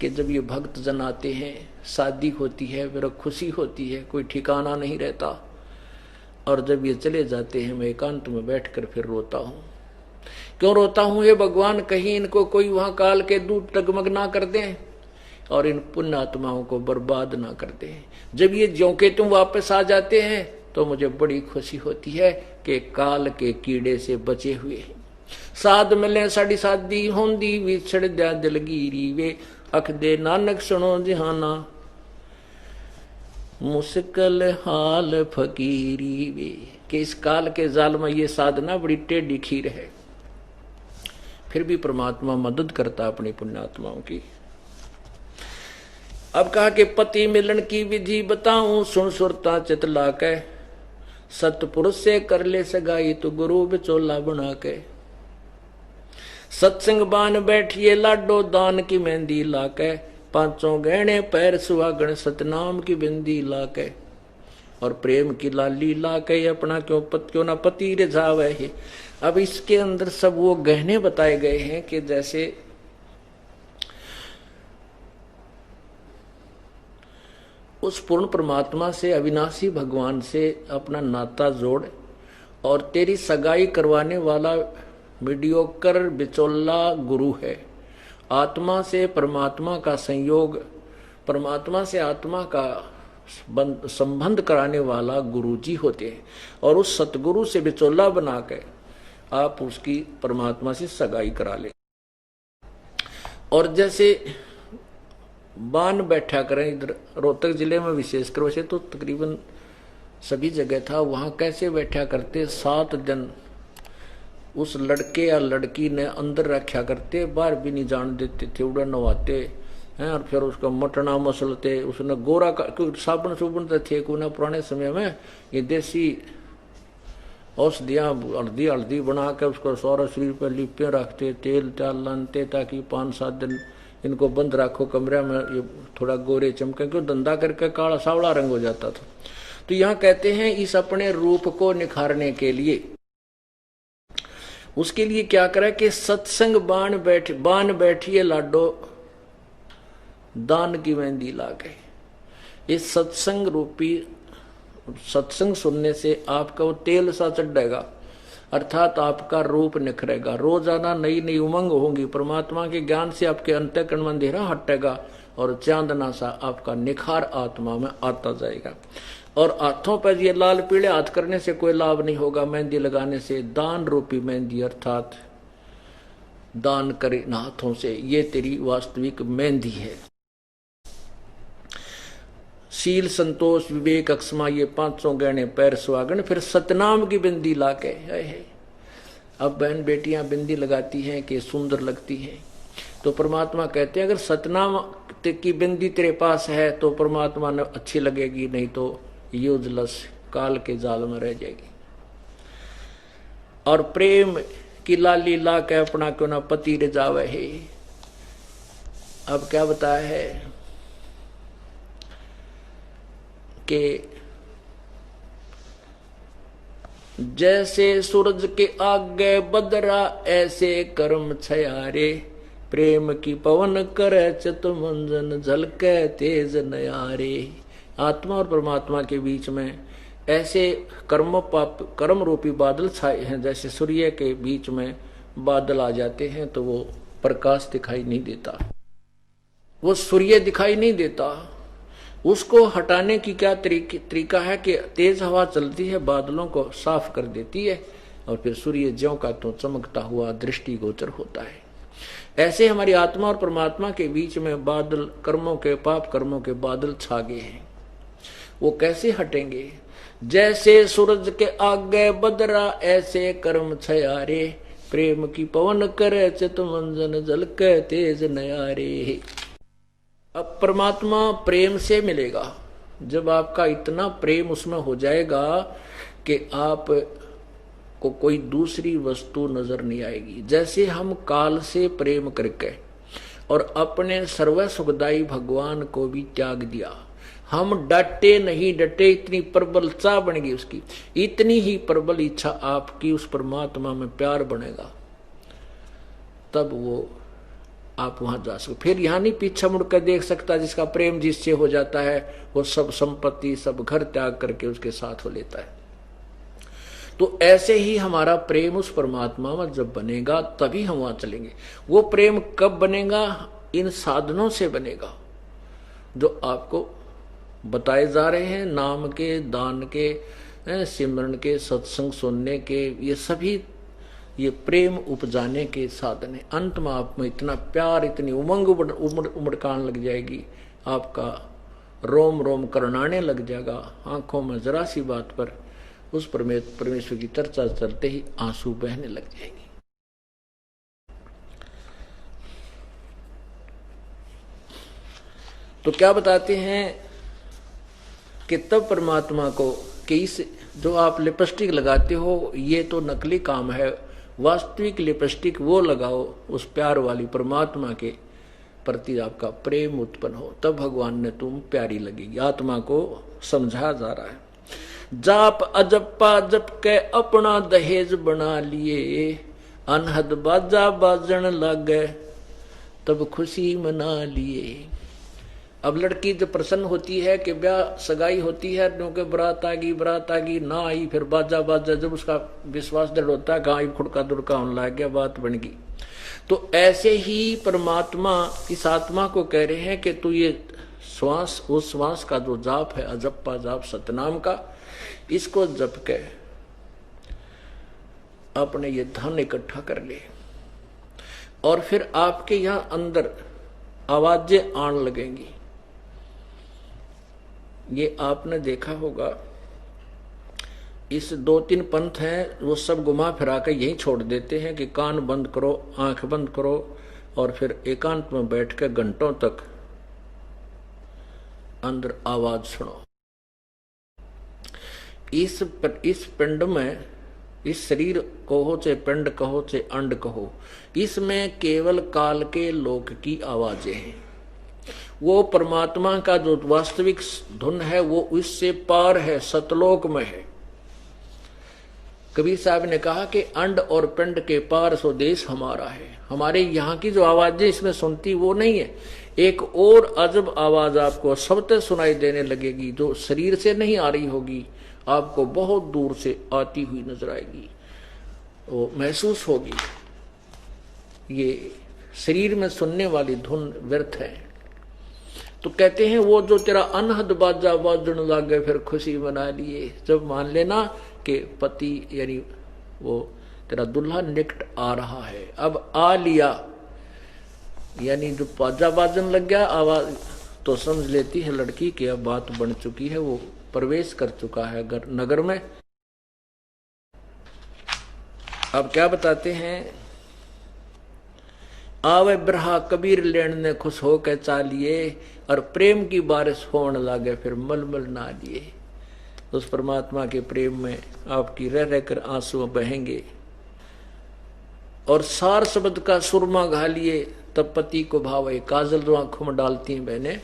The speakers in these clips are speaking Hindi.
कि जब ये भक्त जन आते हैं, शादी होती है, फिर खुशी होती है, कोई ठिकाना नहीं रहता, और जब ये चले जाते हैं मैं एकांत में बैठकर फिर रोता हूँ। क्यों रोता हूँ? ये भगवान कहीं इनको कोई वहां काल के दूत डगमग ना कर दें और इन पुण्य आत्माओं को बर्बाद ना कर दें। जब ये ज्यों के त्यों वापस आ जाते हैं तो मुझे बड़ी खुशी होती है कि काल के कीड़े से बचे हुए हैं। साध मिले साड़ी सादी होंदी विछड़ दिया दिलगीरी वे, अख दे नानक सुनो जहाना मुश्किल हाल फकीरी वे। कि इस काल के जाल में ये साधना बड़ी टेढ़ी खीर है, फिर भी परमात्मा मदद करता अपनी पुण्यात्माओं की। अब कहा कि पति मिलन की विधि बताऊं, सुन सुरता चित लाके, सतपुरुष से कर ले सगाई तो गुरु बिचोला बना के। सत्संग बान बैठिए लाडो दान की मेहंदी लाके, पांचों गहने पैर सुहागण सतनाम की बिंदी लाके। और प्रेम की लाली लाके अपना क्यों ना पति रिझावे है। अब इसके अंदर सब वो गहने बताए गए हैं कि जैसे उस पूर्ण परमात्मा से, अविनाशी भगवान से अपना नाता जोड़, और तेरी सगाई करवाने वाला मीडियोकर बिचौला गुरु है। आत्मा से परमात्मा का संयोग, परमात्मा से आत्मा का संबंध कराने वाला गुरु जी होते हैं, और उस सतगुरु से बिचौला बना के आप उसकी परमात्मा से सगाई करा ले। और जैसे बान बैठा करें, इधर रोहतक जिले में विशेषकर, वैसे तो तकरीबन सभी जगह था, वहां कैसे बैठा करते, 7 दिन उस लड़के या लड़की ने अंदर रखा करते, बाहर भी नहीं जान देते थे, उड़ा नवाते हैं, और फिर उसका मटना मसलते, उसने गोरा का साबुन सुबुन तो थे को ना पुराने समय में, ये देसी औषधियाँ हल्दी हल्दी बना के उसको सारा शरीर पर लिपे रखते, तेल चाल लानते, ताकि 5-7 दिन इनको बंद रखो कमरे में, ये थोड़ा गोरे चमके, क्यों धंधा करके काला सावला रंग हो जाता था। तो यहाँ कहते हैं इस अपने रूप को निखारने के लिए, उसके लिए क्या करे कि सत्संग बान बैठिए लाडो दान की मेहंदी ला गए। इस सत्संग रूपी, सत्संग सुनने से आपका वो तेल सा चढ़ेगा, अर्थात आपका रूप निखरेगा, रोजाना नई नई उमंग होंगी, परमात्मा के ज्ञान से आपके अंतःकरण में अंधेरा हटेगा और चांदना सा आपका निखार आत्मा में आता जाएगा। और हाथों पर ये लाल पीले हाथ करने से कोई लाभ नहीं होगा, मेहंदी लगाने से, दान रूपी मेहंदी, अर्थात दान करे हाथों से, ये तेरी वास्तविक मेहंदी है। शील संतोष विवेक अक्षमा, ये 500 गहने पैर सुहागण, फिर सतनाम की बिंदी लाके है। अब बहन बेटियां बिंदी लगाती हैं कि सुंदर लगती हैं, तो परमात्मा कहते हैं अगर सतनाम की बिंदी तेरे पास है तो परमात्मा ने अच्छी लगेगी, नहीं तो यूजलेस काल के जाल में रह जाएगी। और प्रेम की लाली ला के अपना क्यों ना पति रिझावे है। अब क्या बताया है कि जैसे सूरज के आगे बदरा ऐसे कर्म छयारे, प्रेम की पवन करे चितमंजन झलके तेज नयारे। आत्मा और परमात्मा के बीच में ऐसे कर्म रूपी बादल छाए हैं, जैसे सूर्य के बीच में बादल आ जाते हैं तो वो प्रकाश दिखाई नहीं देता, वो सूर्य दिखाई नहीं देता। उसको हटाने की क्या तरीका है कि तेज हवा चलती है, बादलों को साफ कर देती है, और फिर सूर्य ज्यों का त्यों चमकता हुआ दृष्टिगोचर होता है। ऐसे हमारी आत्मा और परमात्मा के बीच में बादल, कर्मों के, पाप कर्मों के बादल छा गए हैं। वो कैसे हटेंगे? जैसे सूरज के आगे बदरा ऐसे कर्म छयारे, प्रेम की पवन करे चितमंजन झलके तेज नयारे। अब परमात्मा प्रेम से मिलेगा। जब आपका इतना प्रेम उसमें हो जाएगा कि आप को कोई दूसरी वस्तु नजर नहीं आएगी। जैसे हम काल से प्रेम करके और अपने सर्व सुखदायी भगवान को भी त्याग दिया, हम डटे नहीं डटे, इतनी प्रबल चाह बन गई उसकी, इतनी ही प्रबल इच्छा आपकी उस परमात्मा में प्यार बनेगा, तब वो आप वहां जा सको। फिर यहां नहीं पीछे मुड़कर देख सकता। जिसका प्रेम जिससे हो जाता है वो सब संपत्ति सब घर त्याग करके उसके साथ हो लेता है। तो ऐसे ही हमारा प्रेम उस परमात्मा में जब बनेगा तभी हम वहां चलेंगे। वो प्रेम कब बनेगा? इन साधनों से बनेगा जो आपको बताए जा रहे हैं, नाम के, दान के, सिमरन के, सत्संग सुनने के, ये सभी ये प्रेम उपजाने के साधन है। अंत में आप में इतना प्यार, इतनी उमंग उमड़कान लग जाएगी, आपका रोम रोम करनाने लग जाएगा, आंखों में जरा सी बात पर उस परमेश्वर की चर्चा चलते ही आंसू बहने लग जाएंगे। तो क्या बताते हैं कि तब परमात्मा को कि इस जो आप लिपस्टिक लगाते हो ये तो नकली काम है, वास्तविक लिपस्टिक वो लगाओ उस प्यार वाली परमात्मा के प्रति आपका प्रेम उत्पन्न हो, तब भगवान ने तुम प्यारी लगेगी। आत्मा को समझाया जा रहा है। जाप अजप्पा जप के अपना दहेज बना लिए, अनहद बाजा बाजन लग गए तब खुशी मना लिए। अब लड़की जब प्रसन्न होती है कि ब्याह सगाई होती है, क्योंकि बरात आ गई ना आई, फिर बाजा बाजा, जब उसका विश्वास दृढ़ होता है गाय खुड़का दुड़का होने लग गया, बात बन गई। तो ऐसे ही परमात्मा इस आत्मा को कह रहे हैं कि तू ये श्वास, उस श्वास का जो जाप है अजप्पा जाप सतनाम का, इसको जप के अपने ये धन इकट्ठा कर ले, और फिर आपके यहां अंदर आवाजें आने लगेंगी। ये आपने देखा होगा, इस 2-3 पंथ हैं वो सब घुमा फिरा कर यही छोड़ देते हैं कि कान बंद करो, आंख बंद करो, और फिर एकांत में बैठ कर घंटों तक अंदर आवाज सुनो। इस पिंड में, इस शरीर कहो चाहे पिंड कहो चाहे अंड कहो, इसमें केवल काल के लोक की आवाजें हैं। वो परमात्मा का जो वास्तविक धुन है वो इससे पार है, सतलोक में है। कबीर साहब ने कहा कि अंड और पिंड के पार सो देश हमारा है। हमारे यहाँ की जो आवाजें इसमें सुनती वो नहीं है, एक और अजब आवाज आपको सबसे सुनाई देने लगेगी, जो शरीर से नहीं आ रही होगी, आपको बहुत दूर से आती हुई नजर आएगी, वो महसूस होगी। ये शरीर में सुनने वाली धुन व्यर्थ है। तो कहते हैं वो जो तेरा अनहद बाजा बाजन लागे फिर खुशी मना लिए। जब मान लेना कि पति यानी वो तेरा दुल्हा निकट आ रहा है, अब आ लिया, यानी जो बाजा बाजन लग गया आवाज, तो समझ लेती है लड़की कि अब बात बन चुकी है, वो प्रवेश कर चुका है नगर में। अब क्या बताते हैं, आवे ब्रहा कबीर लेन ने खुश होकर चालिए, और प्रेम की बारिश होने लगे फिर मलमल ना लिए। उस परमात्मा के प्रेम में आपकी रह रहकर आंसू बहेंगे, और सार शब्द का सुरमा घालिए तब पति को भावे। काजल जो आंखों में डालती हैं बहने,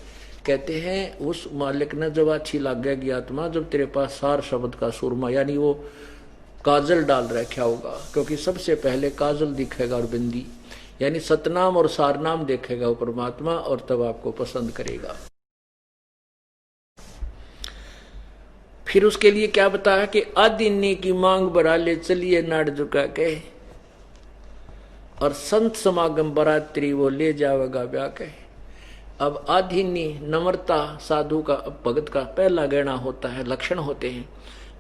कहते हैं उस मालिक ने जब अच्छी लागेगी आत्मा, जब तेरे पास सार शब्द का सुरमा यानी वो काजल डाल रखा होगा, क्योंकि सबसे पहले काजल दिखेगा और बिंदी, यानी सतनाम और सारनाम देखेगा वो परमात्मा, और तब आपको पसंद करेगा। फिर उसके लिए क्या बताया कि आदिन्नी की मांग बरा ले चलिए नाड़ झुका के, और संत समागम बरात्री वो ले जावेगा ब्याह के। अब आदिन्नी नम्रता साधु का भगत का पहला गहना होता है, लक्षण होते हैं,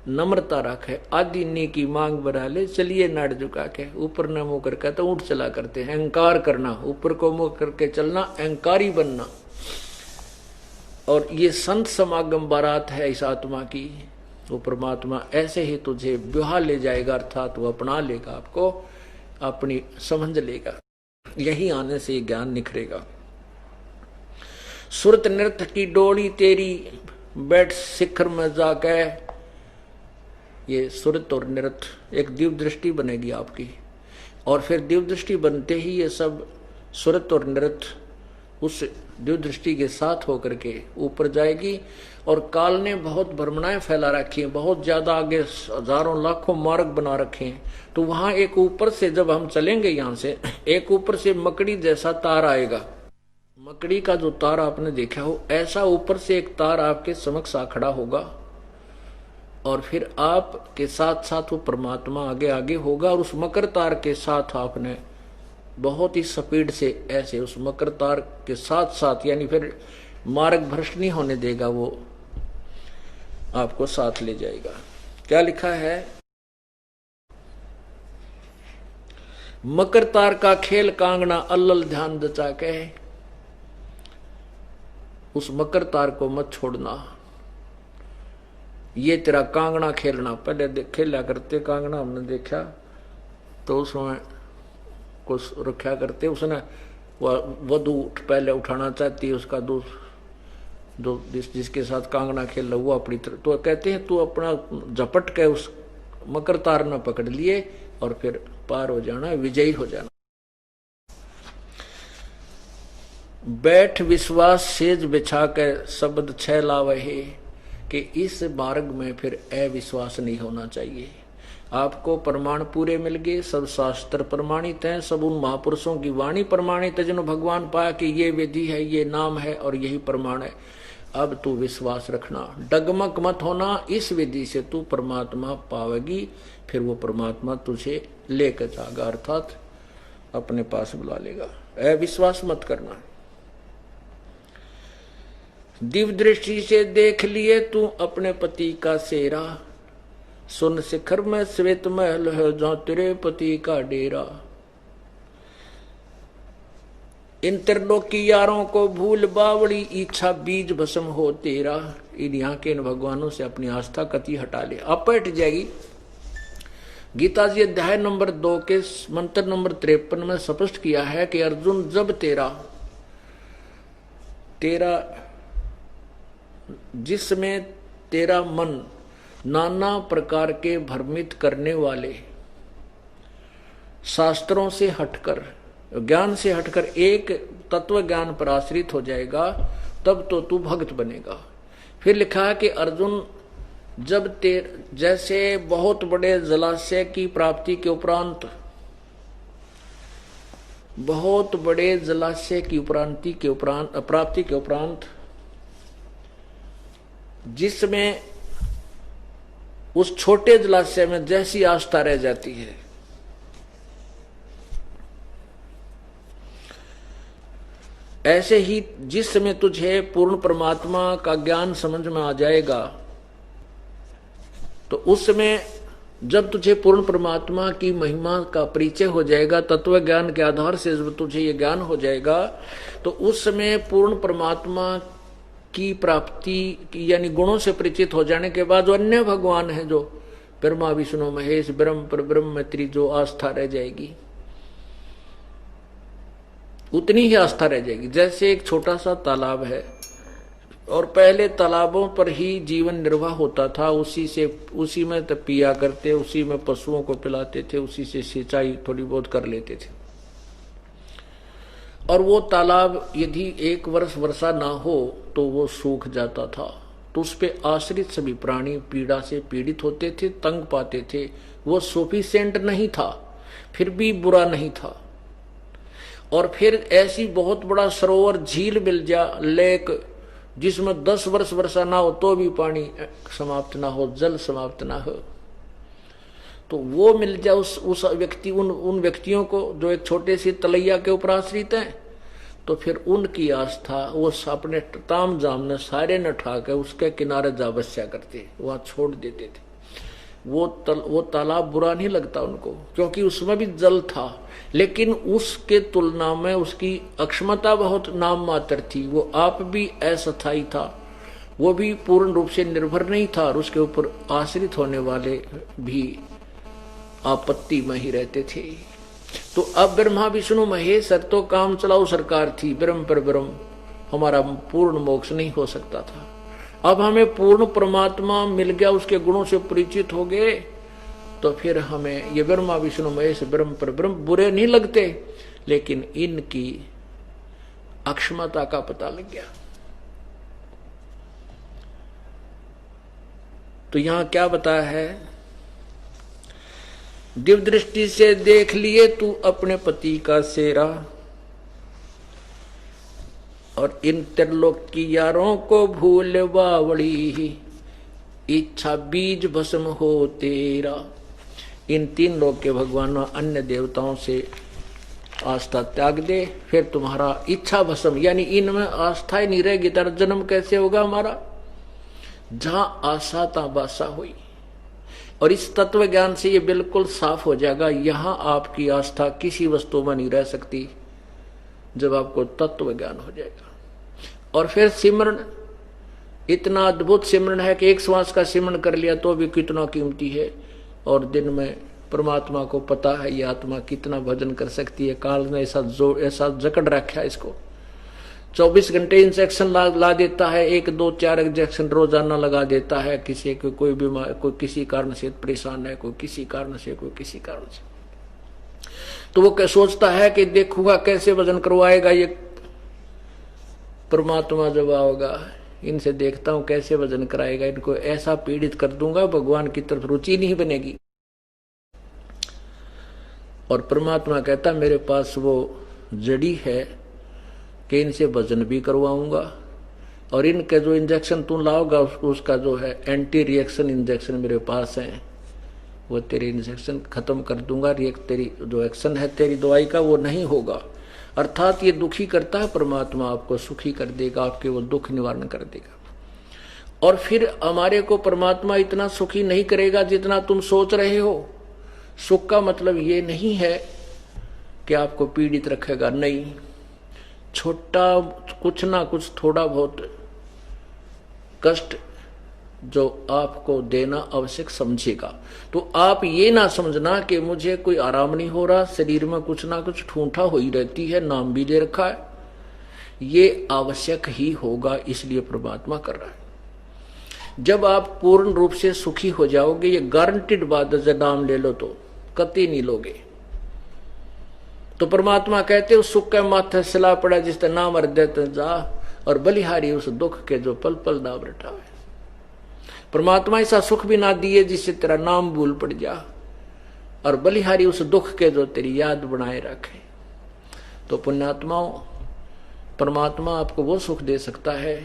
नम्रता रखे। आदिन्नी की मांग बरा ले चलिए नाड़ झुका के, ऊपर न मुंह करके तो ऊंट चला करते हैं, अहंकार करना, ऊपर को मुंह करके चलना, अहंकारी बनना। और ये संत समागम बारात है इस आत्मा की। वो परमात्मा ऐसे ही तुझे ब्याह ले जाएगा, अर्थात वो अपना लेगा, आपको अपनी समझ लेगा। यही आने से ज्ञान निखरेगा। सुरत नृत्य की डोली तेरी बैठ शिखर में जाके, ये सुरत और नृत्य एक दिव्य दृष्टि बनेगी आपकी, और फिर दिव्य दृष्टि बनते ही ये सब सुरत और नृत्य उस दिव्य दृष्टि के साथ होकर के ऊपर जाएगी। और काल ने बहुत भ्रमणाएं फैला रखी हैं, बहुत ज्यादा आगे हजारों लाखों मार्ग बना रखे हैं। तो वहां एक ऊपर से जब हम चलेंगे यहां से, एक ऊपर से मकड़ी जैसा तार आएगा। मकड़ी का जो तार आपने देखा हो, ऐसा ऊपर से एक तार आपके समक्ष आ खड़ा होगा और फिर आपके साथ साथ वो परमात्मा आगे आगे होगा। और उस मकर तार के साथ आपने बहुत ही स्पीड से ऐसे उस मकर तार के साथ साथ, यानी फिर मार्ग भ्रष्ट नहीं होने देगा, वो आपको साथ ले जाएगा। क्या लिखा है? मकर तार का खेल कांगना अल्लल ध्यान दचा के, उस मकर तार को मत छोड़ना, ये तेरा कांगना खेलना। पहले खेला करते कांगना, हमने देखा तो उसमें कुछ रखा करते, उसने वधू पहले उठाना चाहती है उसका जिसके साथ कांगना खेल रहा वो अपनी तरफ, तो कहते हैं तू अपना झपट के उस मकर तार न पकड़ लिए और फिर पार हो जाना, विजयी हो जाना। बैठ विश्वास सेज बिछा के शब्द छह लावहे, कि इस मार्ग में फिर अविश्वास नहीं होना चाहिए। आपको प्रमाण पूरे मिल गए, सब शास्त्र प्रमाणित हैं, सब उन महापुरुषों की वाणी प्रमाणित है जिन्होंने भगवान पाया कि ये विधि है, ये नाम है और यही प्रमाण है। अब तू विश्वास रखना, डगमग मत होना, इस विधि से तू परमात्मा पावेगी, फिर वो परमात्मा तुझे लेकर जाएगा, अर्थात अपने पास बुला लेगा। अविश्वास मत करना। दिव्य दृष्टि से देख लिए तू अपने पति का सेरा, सुन शिखर में श्वेत महल है जहां तेरे पति का डेरा। इन त्रिलोकी यारों को भूल बावड़ी, इच्छा बीज भस्म हो तेरा। इन यहाँ के इन भगवानों से अपनी आस्था कति हटा ले, आप हट जाएगी। गीता जी अध्याय नंबर 2 के मंत्र नंबर 53 में स्पष्ट किया है कि अर्जुन, जब तेरा जिसमें तेरा मन नाना प्रकार के भ्रमित करने वाले शास्त्रों से हटकर, ज्ञान से हटकर एक तत्व ज्ञान पर आश्रित हो जाएगा, तब तो तू भक्त बनेगा। फिर लिखा है कि अर्जुन, जब जैसे बहुत बड़े जलाशय की प्राप्ति के उपरांत, बहुत बड़े जलाशय की प्राप्ति के उपरांत जिसमें उस छोटे जलाशय में जैसी आस्था रह जाती है, ऐसे ही जिस समय तुझे पूर्ण परमात्मा का ज्ञान समझ में आ जाएगा, तो उस समय जब तुझे पूर्ण परमात्मा की महिमा का परिचय हो जाएगा, तत्व ज्ञान के आधार से जब तुझे ये ज्ञान हो जाएगा, तो उस समय पूर्ण परमात्मा की प्राप्ति यानी गुणों से परिचित हो जाने के बाद जो अन्य भगवान है, जो ब्रह्मा विष्णु महेश ब्रह्म पर ब्रह्म मैत्री, जो आस्था रह जाएगी उतनी ही आस्था रह जाएगी। जैसे एक छोटा सा तालाब है और पहले तालाबों पर ही जीवन निर्वाह होता था, उसी में तब पिया करते, उसी में पशुओं को पिलाते थे, उसी से सिंचाई थोड़ी बहुत कर लेते थे। और वो तालाब यदि एक वर्ष वर्षा ना हो तो वो सूख जाता था, तो उस पे आश्रित सभी प्राणी पीड़ा से पीड़ित होते थे, तंग पाते थे। वो सफिशिएंट नहीं था, फिर भी बुरा नहीं था। और फिर ऐसी बहुत बड़ा सरोवर झील मिल जा, लेक, जिसमें 10 वर्ष वर्षा ना हो तो भी पानी समाप्त ना हो, जल समाप्त ना हो, तो वो मिल जाए उस व्यक्ति, उन व्यक्तियों को जो एक छोटे सी तलैया के ऊपर आश्रित हैं, तो फिर उनकी आस्था वो अपने ताम जाम ने सारे न उठा के उसके किनारे जा बस्या करते, वहां छोड़ देते थे। वो तालाब बुरा नहीं लगता उनको, क्योंकि उसमें भी जल था, लेकिन उसके तुलना में उसकी अक्षमता बहुत नाम मात्र थी। वो आप भी अस्थायी था, वो भी पूर्ण रूप से निर्भर नहीं था, और उसके ऊपर आश्रित होने वाले भी आपत्ति में ही रहते थे। तो अब ब्रह्मा विष्णु महेश तो काम चलाऊ सरकार थी, ब्रह्म पर ब्रह्म, हमारा पूर्ण मोक्ष नहीं हो सकता था। अब हमें पूर्ण परमात्मा मिल गया, उसके गुणों से परिचित हो गए, तो फिर हमें ये ब्रह्मा विष्णु महेश ब्रह्म पर ब्रह्म बुरे नहीं लगते, लेकिन इनकी अक्षमता का पता लग गया। तो यहां क्या बताया है, दिव्य दृष्टि से देख लिए तू अपने पति का सेरा, और इन त्रिलोक की यारों को भूल बावड़ी, इच्छा बीज भस्म हो तेरा। इन तीन लोक के भगवानों अन्य देवताओं से आस्था त्याग दे, फिर तुम्हारा इच्छा भस्म, यानी इनमें आस्था ही नहीं रहेगी, तेरा जन्म कैसे होगा हमारा। जहां आशा ता बासा हुई। और इस तत्व ज्ञान से ये बिल्कुल साफ हो जाएगा, यहां आपकी आस्था किसी वस्तु में नहीं रह सकती जब आपको तत्व ज्ञान हो जाएगा। और फिर सिमरन, इतना अद्भुत सिमरन है कि एक श्वास का सिमरन कर लिया तो भी कितना कीमती है। और दिन में परमात्मा को पता है ये आत्मा कितना भजन कर सकती है। काल ने ऐसा जकड़ रखा है इसको, 24 घंटे इंजेक्शन ला देता है, 1 2 4 इंजेक्शन रोजाना लगा देता है। किसी को कोई बीमार, कोई किसी कारण से परेशान है, कोई किसी कारण से, कोई किसी कारण से, तो वो क्या सोचता है कि देखूंगा कैसे वजन करवाएगा ये परमात्मा जब आओगा, इनसे देखता हूं कैसे वजन कराएगा, इनको ऐसा पीड़ित कर दूंगा भगवान की तरफ रुचि नहीं बनेगी। और परमात्मा कहता मेरे पास वो जड़ी है कि इनसे वजन भी करवाऊंगा, और इनके जो इंजेक्शन तू लाओगा उसका जो है एंटी रिएक्शन इंजेक्शन मेरे पास है, वो तेरे इंजेक्शन खत्म कर दूंगा। तेरी जो एक्शन है तेरी दवाई का वो नहीं होगा। अर्थात ये दुखी करता है परमात्मा, आपको सुखी कर देगा, आपके वो दुख निवारण कर देगा। और फिर हमारे को परमात्मा इतना सुखी नहीं करेगा जितना तुम सोच रहे हो। सुख का मतलब ये नहीं है कि आपको पीड़ित रखेगा, नहीं, छोटा कुछ ना कुछ थोड़ा बहुत कष्ट जो आपको देना आवश्यक समझेगा। तो आप ये ना समझना कि मुझे कोई आराम नहीं हो रहा, शरीर में कुछ ना कुछ ठूंठा हो ही रहती है, नाम भी दे रखा है, ये आवश्यक ही होगा, इसलिए परमात्मा कर रहा है। जब आप पूर्ण रूप से सुखी हो जाओगे, ये गारंटीड बात है, नाम ले लो तो कतई नहीं लोगे। तो परमात्मा कहते उस सुख के माथे सिला पड़ा जिसते नाम हृदय जा, और बलिहारी उस दुख के जो पल पल नाम रटावे। परमात्मा ऐसा सुख भी ना दिए जिससे तेरा नाम भूल पड़ जा, और बलिहारी उस दुख के जो तेरी याद बनाए रखे। तो पुण्यात्माओं, परमात्मा आपको वो सुख दे सकता है,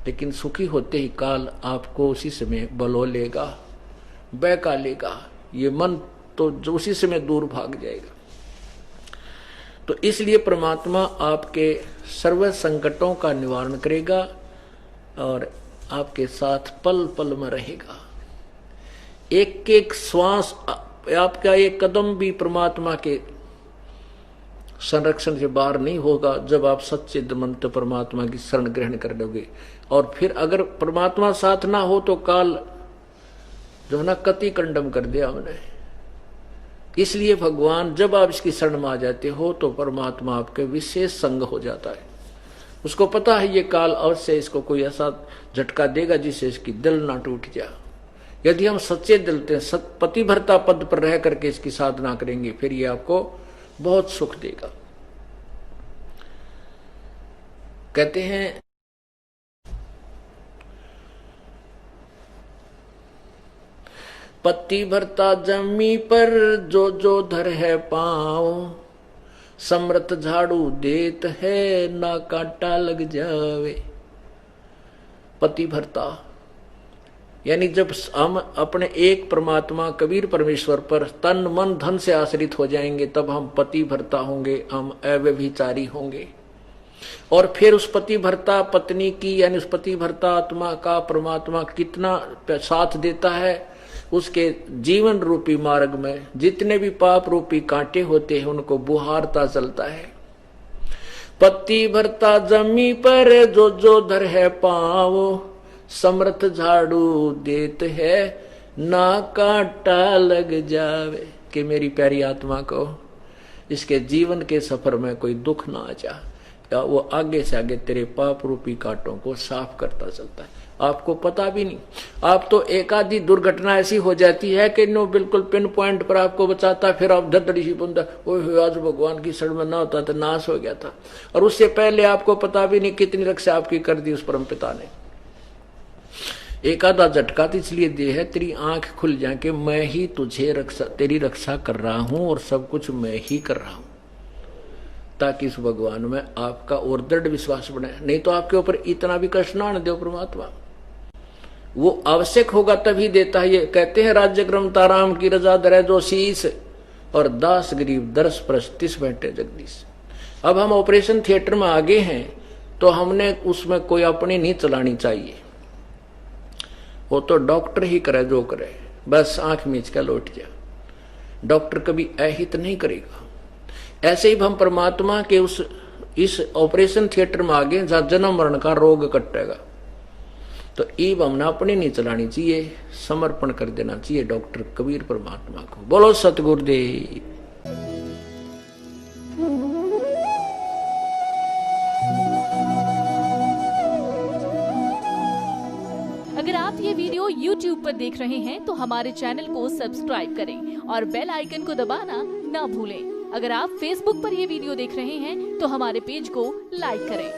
लेकिन सुखी होते ही काल आपको उसी समय बलो लेगा, बहका लेगा, ये मन तो जो उसी समय दूर भाग जाएगा। तो इसलिए परमात्मा आपके सर्व संकटों का निवारण करेगा और आपके साथ पल पल में रहेगा। एक एक श्वास, आपका एक कदम भी परमात्मा के संरक्षण से बाहर नहीं होगा जब आप सच्चे मन से परमात्मा की शरण ग्रहण कर लोगे। और फिर अगर परमात्मा साथ ना हो तो काल जो है ना कति कंडम कर दिया हमने। इसलिए भगवान जब आप इसकी शरण में आ जाते हो तो परमात्मा आपके विशेष संग हो जाता है। उसको पता है ये काल अवश्य इसको कोई ऐसा झटका देगा जिससे इसकी दिल ना टूट जाए। यदि हम सच्चे दिल से पतिव्रता पद पर रह करके इसकी साधना करेंगे फिर ये आपको बहुत सुख देगा। कहते हैं पतिव्रता जमी पर जो जो धर है पाँव, समृत झाड़ू देत है ना कांटा लग जावे। पतिव्रता यानी जब हम अपने एक परमात्मा कबीर परमेश्वर पर तन मन धन से आश्रित हो जाएंगे तब हम पतिव्रता होंगे, हम अव्यभिचारी होंगे। और फिर उस पतिव्रता पत्नी की यानी उस पतिव्रता आत्मा का परमात्मा कितना साथ देता है। उसके जीवन रूपी मार्ग में जितने भी पाप रूपी कांटे होते हैं उनको बुहारता चलता है। पतिव्रता जमी पर जो जो धर है पाँव, समर्थ झाड़ू देत है ना कांटा लग जावे। कि मेरी प्यारी आत्मा को इसके जीवन के सफर में कोई दुख ना आ जाए, वो आगे से आगे तेरे पाप रूपी कांटों को साफ करता चलता है। आपको पता भी नहीं। आप तो एक आधी दुर्घटना ऐसी हो जाती है कि नो बिल्कुल पिन पॉइंट पर आपको बचाता, फिर आप धड़धड़ी सी बुंदा, ओह आज भगवान की शरण में ना होता तो नाश हो गया था। और उससे पहले आपको पता भी नहीं कितनी रक्षा आपकी कर दी उस परम पिता ने। एक आधा झटका तो इसलिए दे है तेरी आंख खुल जाए कि मैं ही तुझे तेरी रक्षा कर रहा हूं और सब कुछ मैं ही कर रहा हूं, ताकि इस भगवान में आपका और दृढ़ विश्वास बने। नहीं तो आपके ऊपर इतना भी कष्ट ना दे परमात्मा। वो आवश्यक होगा तभी देता है। ये कहते हैं राज्य क्रम ताराम की रजा दरे जो शीस, और दास गरीब दरस परस तिस बैठे जगदीश। अब हम ऑपरेशन थिएटर में आगे हैं तो हमने उसमें कोई अपनी नहीं चलानी चाहिए, वो तो डॉक्टर ही करे जो करे, बस आंख मीच कर लौट जा। डॉक्टर कभी अहित नहीं करेगा। ऐसे ही हम परमात्मा के इस ऑपरेशन थिएटर में आगे जहां जन्म मरण का रोग कटेगा, तो ईब हमने अपनी नहीं चलानी चाहिए, समर्पण कर देना चाहिए डॉक्टर कबीर परमात्मा को। बोलो सतगुरुदेव। अगर आप ये वीडियो YouTube पर देख रहे हैं तो हमारे चैनल को सब्सक्राइब करें और बेल आइकन को दबाना ना भूलें। अगर आप Facebook पर ये वीडियो देख रहे हैं तो हमारे पेज को लाइक करें।